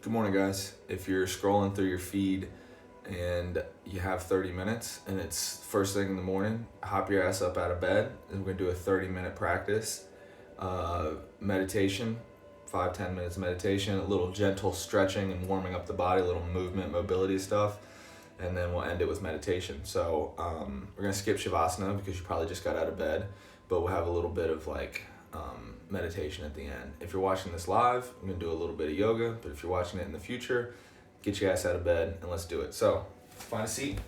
Good morning, guys. If you're scrolling through your feed and you have 30 minutes and it's first thing in the morning, hop your ass up out of bed and we're gonna do a 30-minute practice. Meditation, 5-10 minutes of meditation, a little gentle stretching and warming up the body, a little movement, mobility stuff, and then we'll end it with meditation. So we're gonna skip Shavasana because you probably just got out of bed, but we'll have a little bit of meditation at the end. If you're watching this live, I'm gonna do a little bit of yoga, but if you're watching it in the future, get your ass out of bed and let's do it. So find a seat.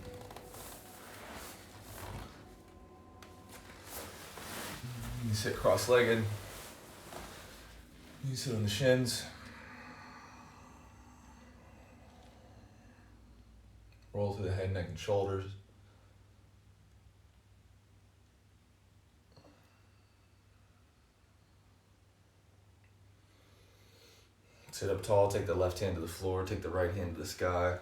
You sit cross-legged. You sit on the shins. Roll through the head, neck, and shoulders. Sit up tall, take the left hand to the floor, take the right hand to the sky.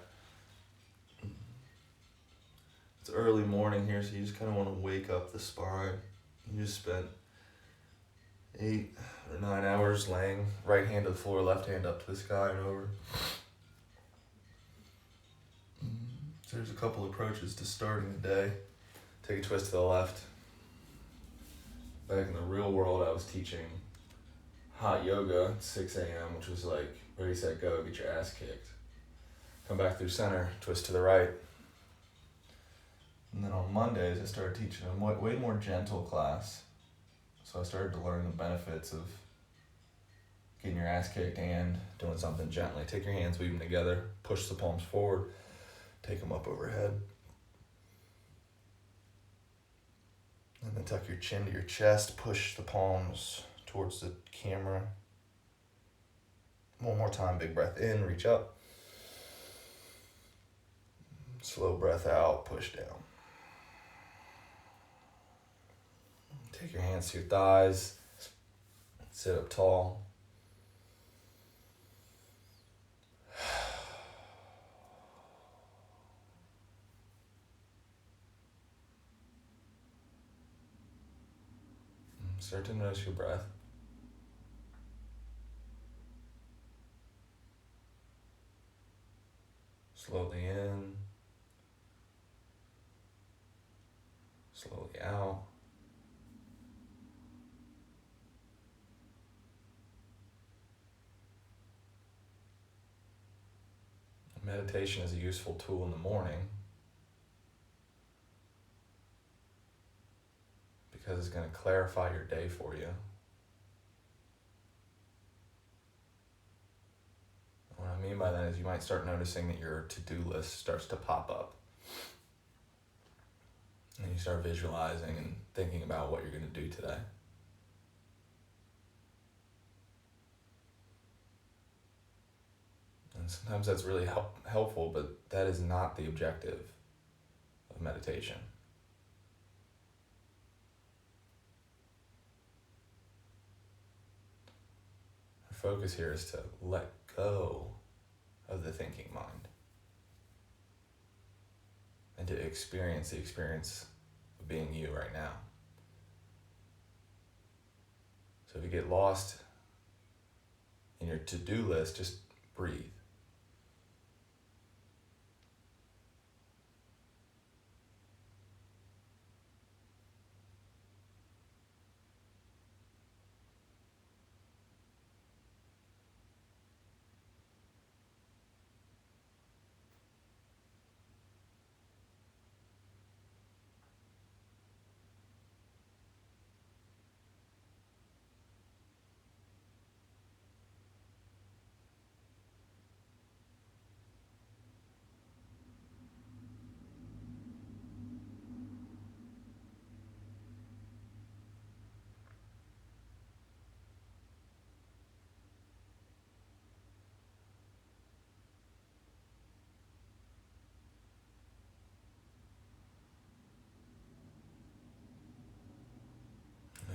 It's early morning here, so you just kind of want to wake up the spine. You just spent 8 or 9 hours laying right hand to the floor, left hand up to the sky and over. So there's a couple approaches to starting the day. Take a twist to the left. Back in the real world, I was teaching hot yoga at 6 a.m., which was like, ready, set, go, get your ass kicked. Come back through center, twist to the right. And then on Mondays, I started teaching a way more gentle class. So I started to learn the benefits of getting your ass kicked and doing something gently. Take your hands, weave them together, push the palms forward, take them up overhead. And then tuck your chin to your chest, push the palms towards the camera. One more time, big breath in, reach up. Slow breath out, push down. Take your hands to your thighs, sit up tall. Start to notice your breath. Slowly in, slowly out. Meditation is a useful tool in the morning because it's going to clarify your day for you. What I mean by that is you might start noticing that your to-do list starts to pop up. And you start visualizing and thinking about what you're going to do today. And sometimes that's really helpful, but that is not the objective of meditation. Our focus here is to let go of the thinking mind and to experience the experience of being you right now. So if you get lost in your to-do list, just breathe.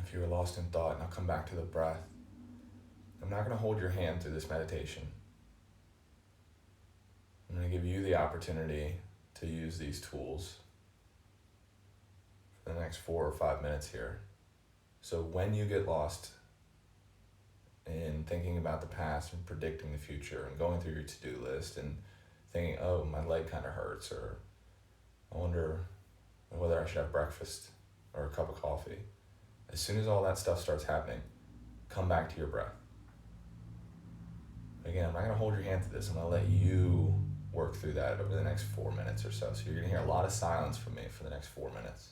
If you were lost in thought, and I'll come back to the breath, I'm not going to hold your hand through this meditation. I'm going to give you the opportunity to use these tools for the next 4 or 5 minutes here. So when you get lost and thinking about the past and predicting the future and going through your to-do list and thinking, oh, my leg kind of hurts, or I wonder whether I should have breakfast or a cup of coffee. As soon as all that stuff starts happening, come back to your breath. Again, I'm not going to hold your hand to this. I'm going to let you work through that over the next 4 minutes or so. So you're going to hear a lot of silence from me for the next 4 minutes.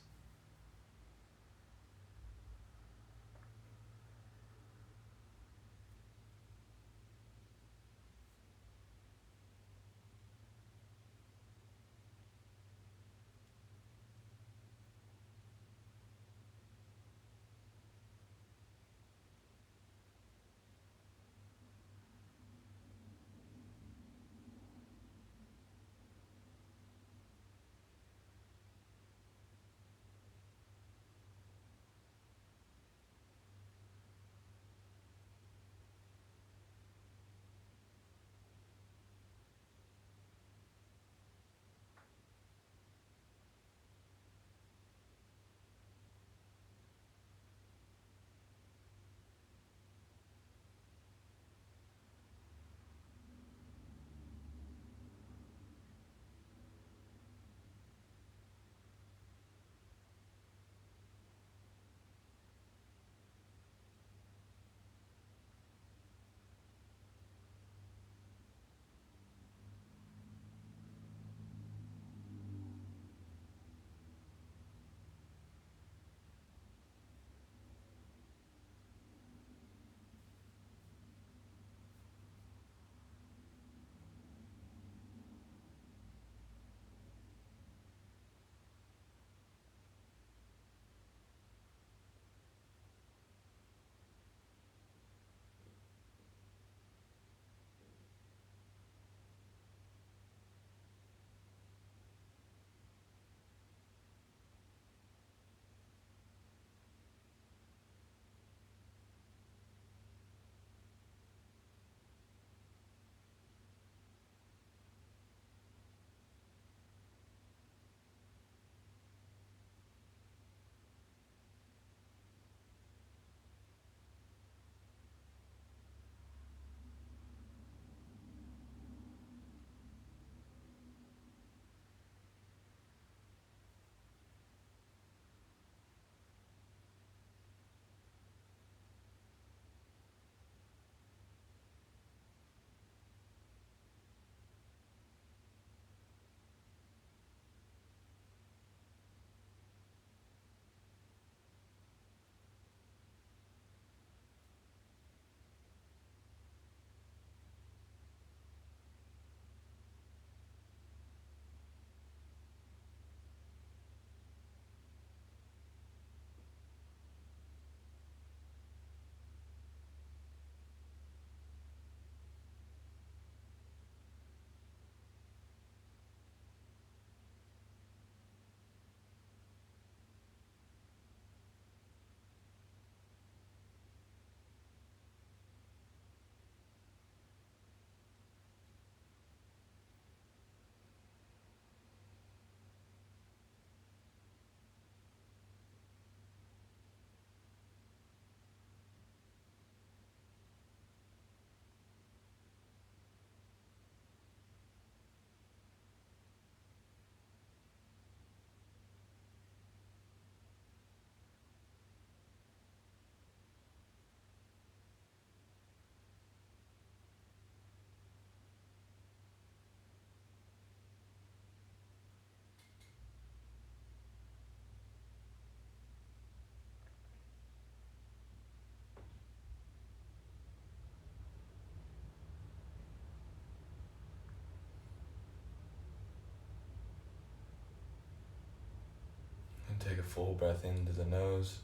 And take a full breath into the nose,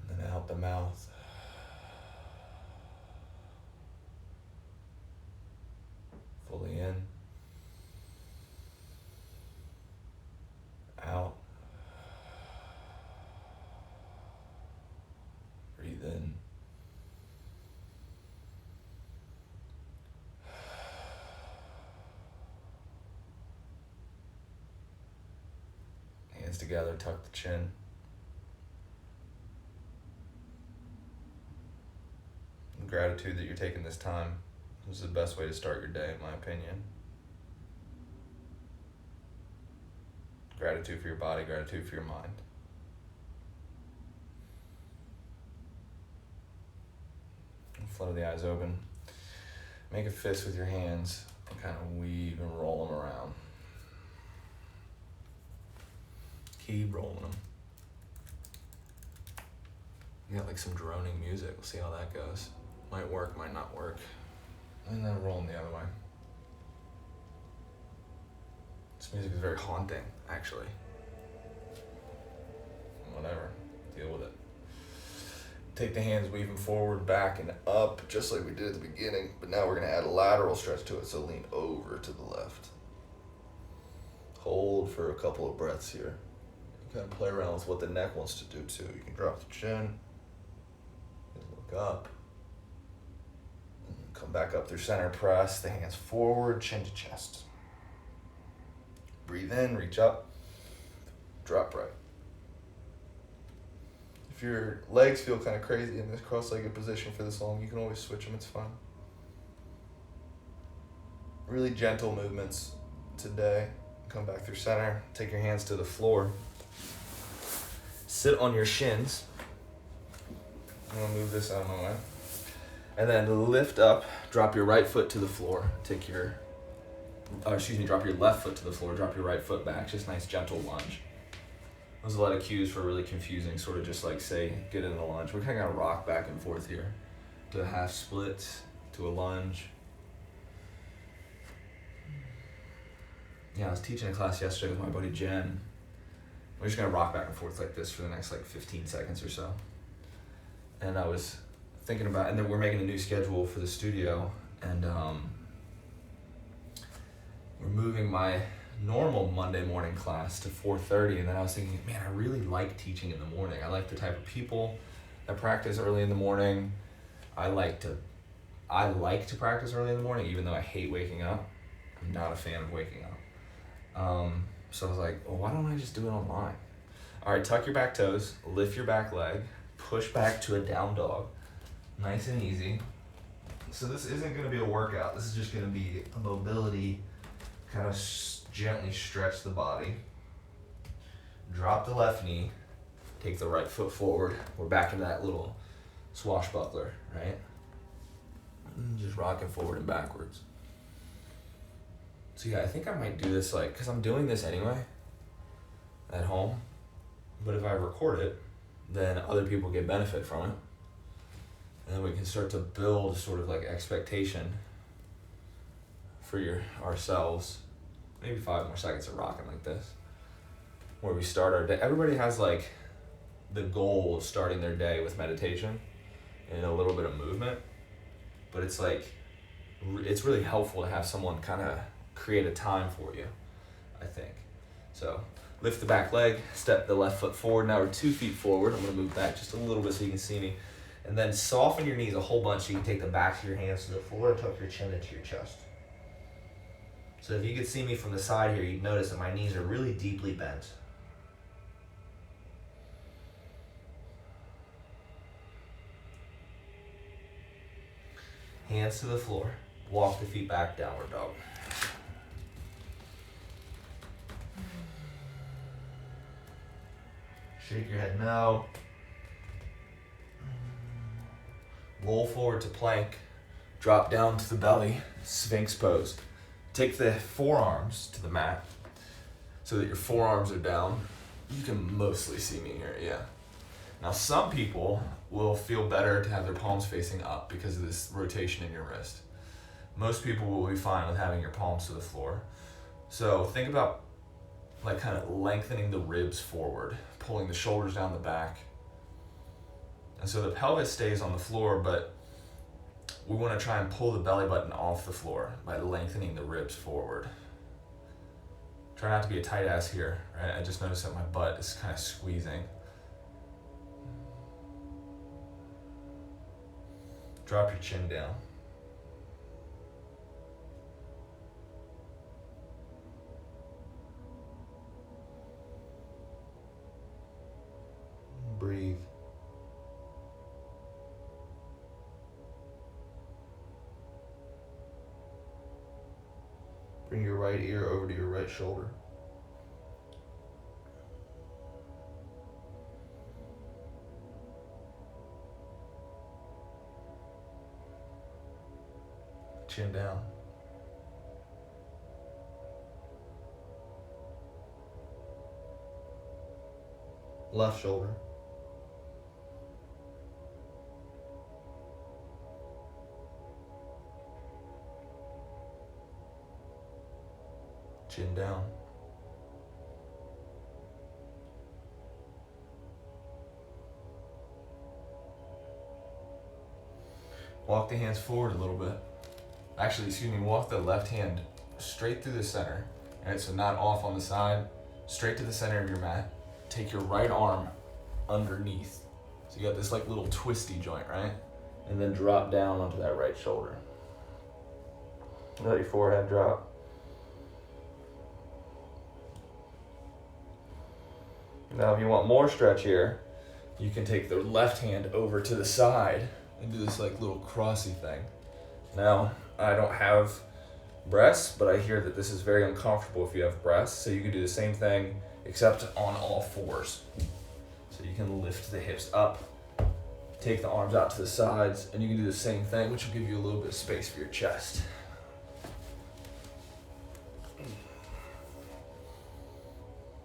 and then out the mouth. Fully in, out. Breathe in. Hands together, tuck the chin. gratitude that you're taking this time. This is the best way to start your day, in my opinion. Gratitude for your body, gratitude for your mind. Flutter the eyes open. Make a fist with your hands and kind of weave and roll them around. Keep rolling them. You got like some droning music. We'll see how that goes. Might work, might not work. And then roll them the other way. This music is very haunting, actually. Whatever, deal with it. Take the hands, weave them forward, back, and up, just like we did at the beginning. But now we're going to add a lateral stretch to it, so lean over to the left. Hold for a couple of breaths here. Kind of play around with what the neck wants to do too. You can drop the chin, look up, come back up through center, press the hands forward, chin to chest. Breathe in, reach up, drop right. If your legs feel kind of crazy in this cross-legged position for this long, you can always switch them, it's fine. Really gentle movements today. Come back through center, take your hands to the floor. Sit on your shins. I'm gonna move this out of my way. And then lift up, drop your right foot to the floor. Drop your left foot to the floor, drop your right foot back. Just nice gentle lunge. There's a lot of cues for really confusing, sort of just like say, get in a lunge. We're kind of gonna rock back and forth here to a half split, to a lunge. Yeah, I was teaching a class yesterday with my buddy Jen. We're just gonna rock back and forth like this for the next 15 seconds or so. And I was thinking about, and then we're making a new schedule for the studio, and we're moving my normal Monday morning class to 4:30, and then I was thinking, man, I really like teaching in the morning. I like the type of people that practice early in the morning. I like to practice early in the morning, even though I hate waking up. I'm not a fan of waking up. So I was like, well, why don't I just do it online? All right, tuck your back toes, lift your back leg, push back to a down dog. Nice and easy. So this isn't gonna be a workout. This is just gonna be a mobility, kind of gently stretch the body. Drop the left knee, take the right foot forward. We're back into that little swashbuckler, right? Just rocking forward and backwards. So yeah, I think I might do this because I'm doing this anyway at home, but if I record it, then other people get benefit from it. And then we can start to build sort of expectation for ourselves. Maybe 5 more seconds of rocking like this, where we start our day. Everybody has the goal of starting their day with meditation and a little bit of movement, but it's really helpful to have someone kind of create a time for you, I think. So lift the back leg, step the left foot forward. Now we're 2 feet forward. I'm gonna move back just a little bit so you can see me. And then soften your knees a whole bunch so you can take the backs of your hands to the floor and tuck your chin into your chest. So if you could see me from the side here, you'd notice that my knees are really deeply bent. Hands to the floor. Walk the feet back, downward dog. Shake your head no. Roll forward to plank. Drop down to the belly, Sphinx pose. Take the forearms to the mat so that your forearms are down. You can mostly see me here, yeah. Now some people will feel better to have their palms facing up because of this rotation in your wrist. Most people will be fine with having your palms to the floor. So think about kind of lengthening the ribs forward, pulling the shoulders down the back. And so the pelvis stays on the floor, but we want to try and pull the belly button off the floor by lengthening the ribs forward. Try not to be a tight ass here, right? I just noticed that my butt is kind of squeezing. Drop your chin down. Breathe. Bring your right ear over to your right shoulder. Chin down. Left shoulder. Chin down. Walk the hands forward a little bit. Actually, excuse me, walk the left hand straight through the center. Alright, so not off on the side, straight to the center of your mat. Take your right arm underneath. So you got this like little twisty joint, right? And then drop down onto that right shoulder. Let your forehead drop. Now if you want more stretch here, you can take the left hand over to the side and do this like little crossy thing. Now, I don't have breasts, but I hear that this is very uncomfortable if you have breasts, so you can do the same thing except on all fours. So you can lift the hips up, take the arms out to the sides, and you can do the same thing, which will give you a little bit of space for your chest.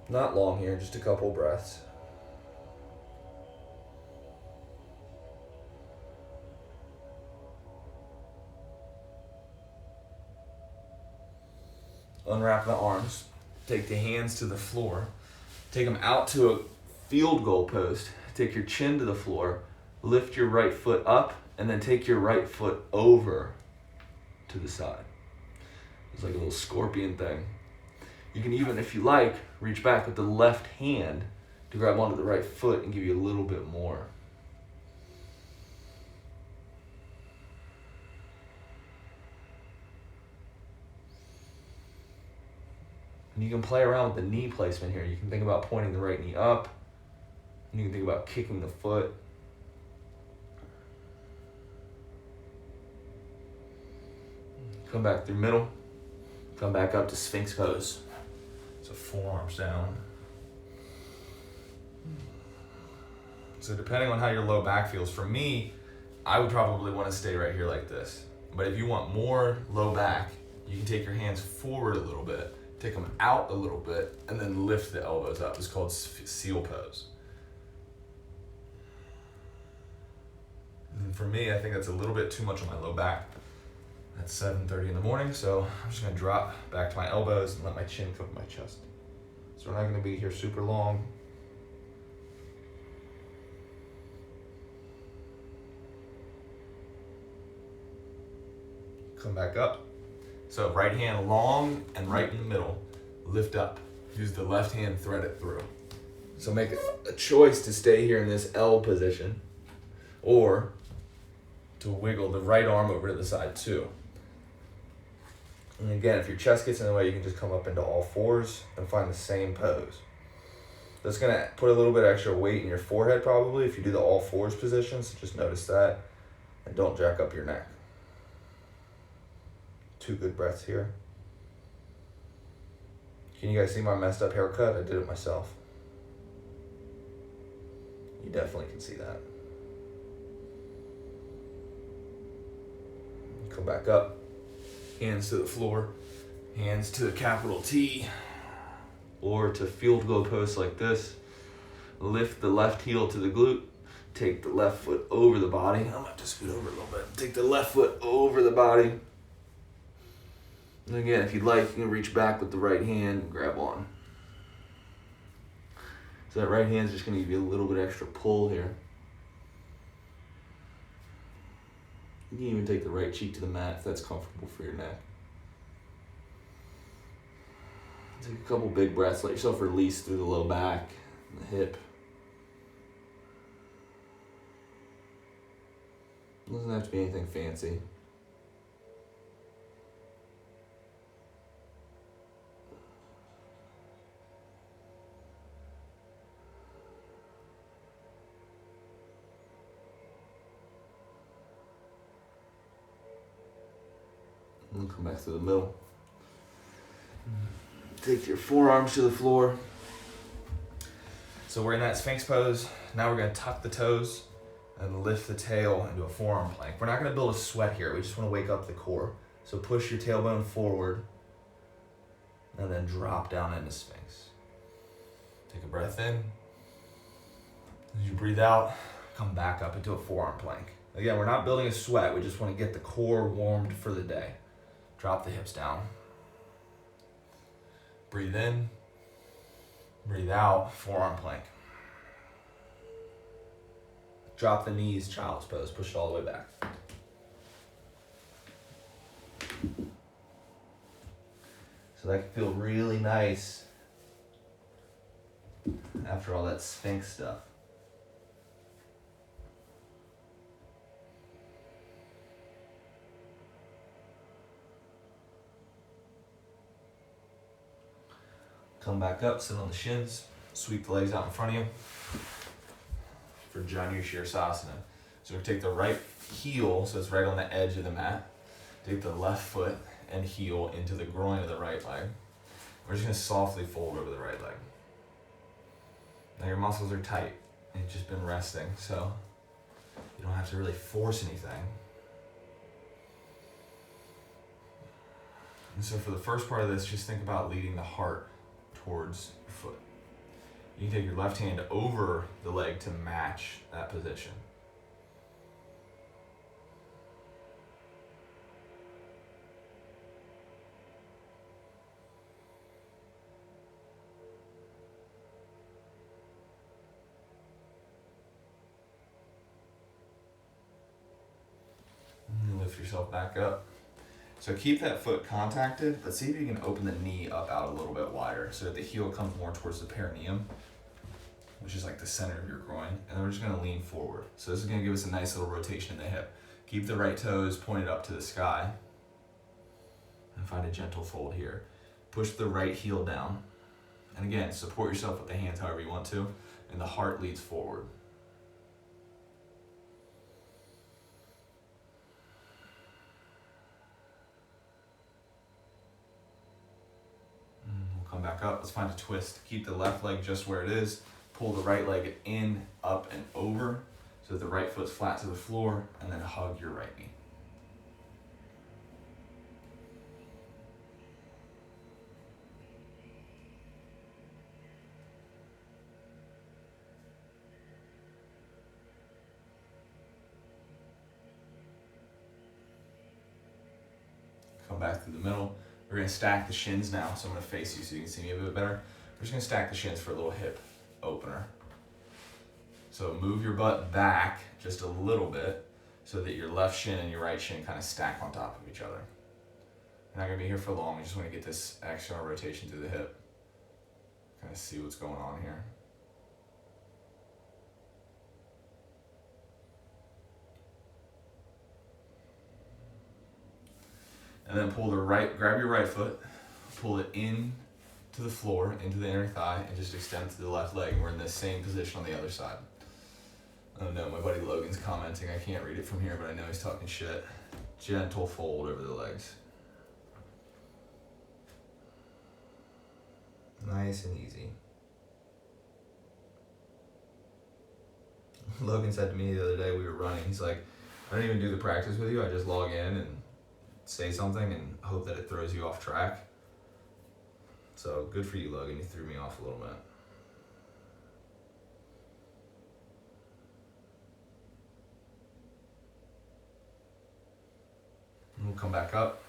Not long here, just a couple breaths. Unwrap the arms, take the hands to the floor, take them out to a field goal post, take your chin to the floor, lift your right foot up, and then take your right foot over to the side. It's like a little scorpion thing. You can even, if you like, reach back with the left hand to grab onto the right foot and give you a little bit more. And you can play around with the knee placement here. You can think about pointing the right knee up. And you can think about kicking the foot. Come back through middle. Come back up to Sphinx pose. So forearms down. So depending on how your low back feels, for me, I would probably want to stay right here like this. But if you want more low back, you can take your hands forward a little bit, take them out a little bit, and then lift the elbows up. It's called seal pose. And for me, I think that's a little bit too much on my low back. It's 7:30 in the morning, so I'm just gonna drop back to my elbows and let my chin cover my chest. So we're not gonna be here super long. Come back up. So right hand long and right in the middle. Lift up. Use the left hand, thread it through. So make a choice to stay here in this L position, or to wiggle the right arm over to the side too. And again, if your chest gets in the way, you can just come up into all fours and find the same pose. That's gonna put a little bit extra weight in your forehead probably if you do the all fours position, so just notice that and don't jack up your neck. 2 good breaths here. Can you guys see my messed up haircut? I did it myself. You definitely can see that. Come back up. Hands to the floor. Hands to the capital T. Or to field goal post like this. Lift the left heel to the glute. Take the left foot over the body. I'm gonna have to scoot over a little bit. Take the left foot over the body. And again, if you'd like, you can reach back with the right hand and grab on. So that right hand's just gonna give you a little bit extra pull here. You can even take the right cheek to the mat if that's comfortable for your neck. Take a couple big breaths, let yourself release through the low back and the hip. It doesn't have to be anything fancy. And come back to the middle. Take your forearms to the floor. So we're in that Sphinx pose. Now we're gonna tuck the toes and lift the tail into a forearm plank. We're not gonna build a sweat here. We just wanna wake up the core. So push your tailbone forward and then drop down into Sphinx. Take a breath in. As you breathe out, come back up into a forearm plank. Again, we're not building a sweat. We just want to get the core warmed for the day. Drop the hips down. Breathe in. Breathe out, forearm plank. Drop the knees, child's pose. Push it all the way back. So that can feel really nice after all that Sphinx stuff. Come back up, sit on the shins, sweep the legs out in front of you for Janu Shirsasana. So we're gonna take the right heel, so it's right on the edge of the mat. Take the left foot and heel into the groin of the right leg. We're just gonna softly fold over the right leg. Now your muscles are tight and you've just been resting, so you don't have to really force anything. And so for the first part of this, just think about leading the heart towards your foot. You can take your left hand over the leg to match that position. And lift yourself back up. So keep that foot contacted, but see if you can open the knee up out a little bit wider so that the heel comes more towards the perineum, which is like the center of your groin. And then we're just gonna lean forward. So this is gonna give us a nice little rotation in the hip. Keep the right toes pointed up to the sky and find a gentle fold here. Push the right heel down. And again, support yourself with the hands however you want to, and the heart leads forward. Come back up, let's find a twist. Keep the left leg just where it is. Pull the right leg in, up, and over so that the right foot's flat to the floor, and then hug your right knee. Come back through the middle. We're gonna stack the shins now, so I'm gonna face you so you can see me a bit better. We're just gonna stack the shins for a little hip opener. So move your butt back just a little bit so that your left shin and your right shin kind of stack on top of each other. We're not gonna be here for long, we just wanna get this external rotation through the hip. Kind of see what's going on here. And then pull the right, grab your right foot, pull it in to the floor, into the inner thigh, and just extend to the left leg. And we're in the same position on the other side. Oh no, my buddy Logan's commenting. I can't read it from here, but I know he's talking shit. Gentle fold over the legs. Nice and easy. Logan said to me the other day, we were running, he's like, I don't even do the practice with you, I just log in and say something and hope that it throws you off track. So good for you, Logan. You threw me off a little bit. And we'll come back up.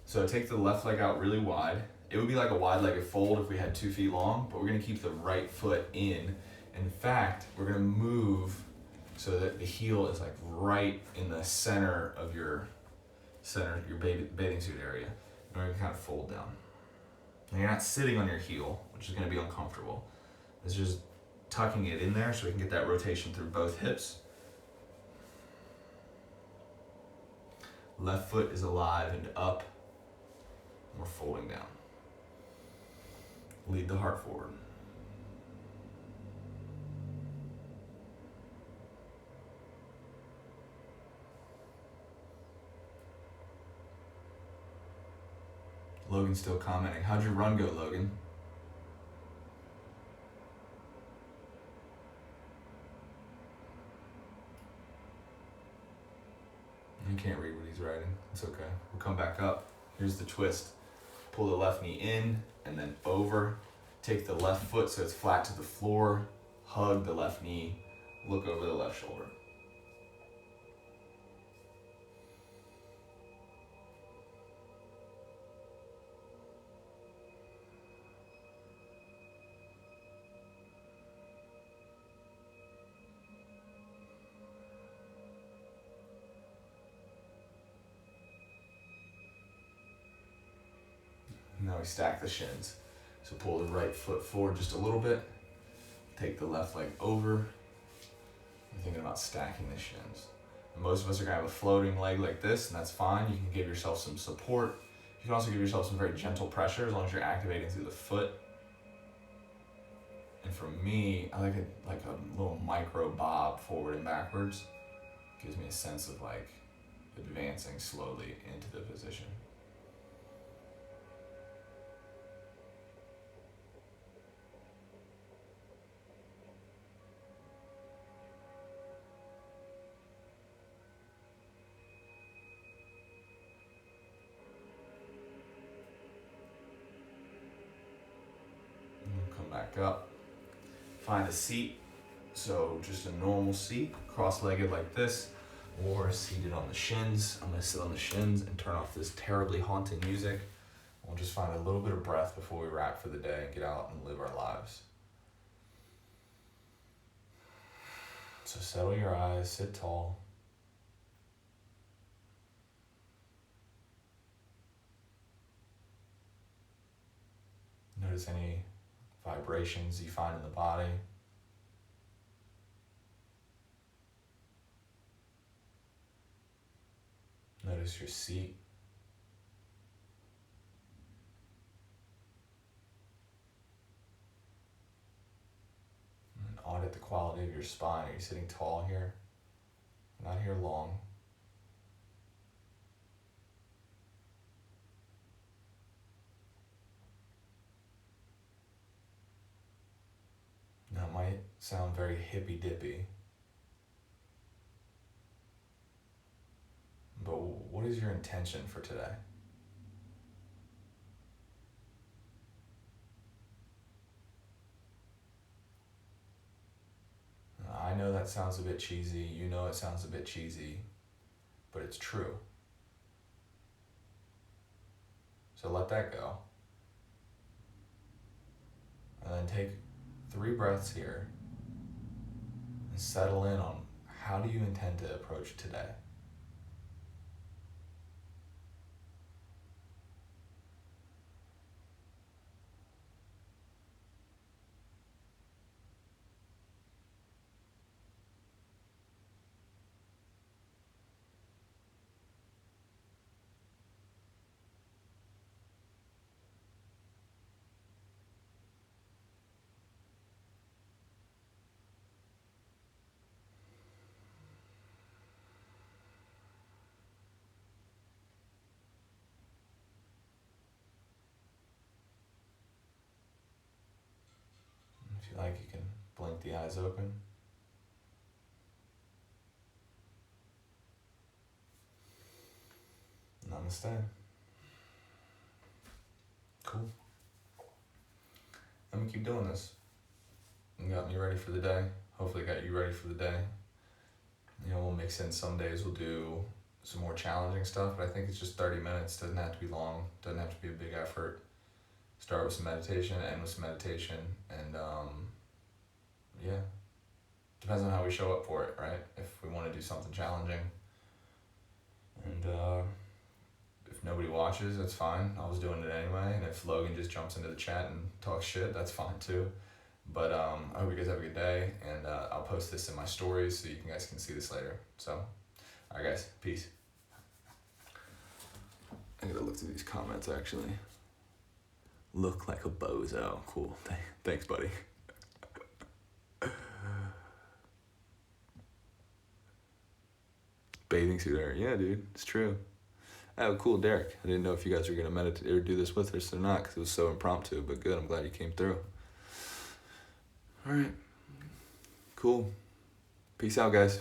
So take the left leg out really wide. It would be like a wide-legged fold if we had 2 feet long, but we're gonna keep the right foot in. In fact, we're gonna move so that the heel is like right in the center of your bathing suit area. And we're gonna kind of fold down. And you're not sitting on your heel, which is gonna be uncomfortable. It's just tucking it in there so we can get that rotation through both hips. Left foot is alive and up. We're folding down. Lead the heart forward. Logan's still commenting. How'd your run go, Logan? You can't read what he's writing. It's okay. We'll come back up. Here's the twist. Pull the left knee in and then over. Take the left foot so it's flat to the floor. Hug the left knee. Look over the left shoulder. Now we stack the shins. So pull the right foot forward just a little bit. Take the left leg over. You're thinking about stacking the shins. And most of us are gonna have a floating leg like this, and that's fine. You can give yourself some support. You can also give yourself some very gentle pressure as long as you're activating through the foot. And for me, I like a little micro bob forward and backwards. Gives me a sense of like advancing slowly into the position. Come back up. Find a seat. So just a normal seat, cross-legged like this, or seated on the shins. I'm gonna sit on the shins and turn off this terribly haunting music. We'll just find a little bit of breath before we wrap for the day and get out and live our lives. So settle your eyes, sit tall. Notice any vibrations you find in the body. Notice your seat. And audit the quality of your spine. Are you sitting tall here? Not here long. Now it might sound very hippy-dippy, but what is your intention for today? I know that sounds a bit cheesy, you know it sounds a bit cheesy, but it's true. So let that go. And then take 3 breaths here and settle in on how do you intend to approach today? If you like, you can blink the eyes open. Namaste. Cool. Let me keep doing this. You got me ready for the day. Hopefully got you ready for the day. You know, we'll mix in some days, we'll do some more challenging stuff, but I think it's just 30 minutes. Doesn't have to be long, doesn't have to be a big effort. Start with some meditation, end with some meditation, and yeah. Depends on how we show up for it, right? If we want to do something challenging. And if nobody watches, that's fine. I was doing it anyway, and if Logan just jumps into the chat and talks shit, that's fine too. But I hope you guys have a good day, and I'll post this in my stories so you guys can see this later. So, alright guys, peace. I gotta look through these comments actually. Look like a bozo. Cool. Thanks, buddy. Bathing suit hair. Yeah, dude, it's true. Oh, cool, Derek. I didn't know if you guys were going to meditate or do this with us or not because it was so impromptu, but good. I'm glad you came through. All right. Cool. Peace out, guys.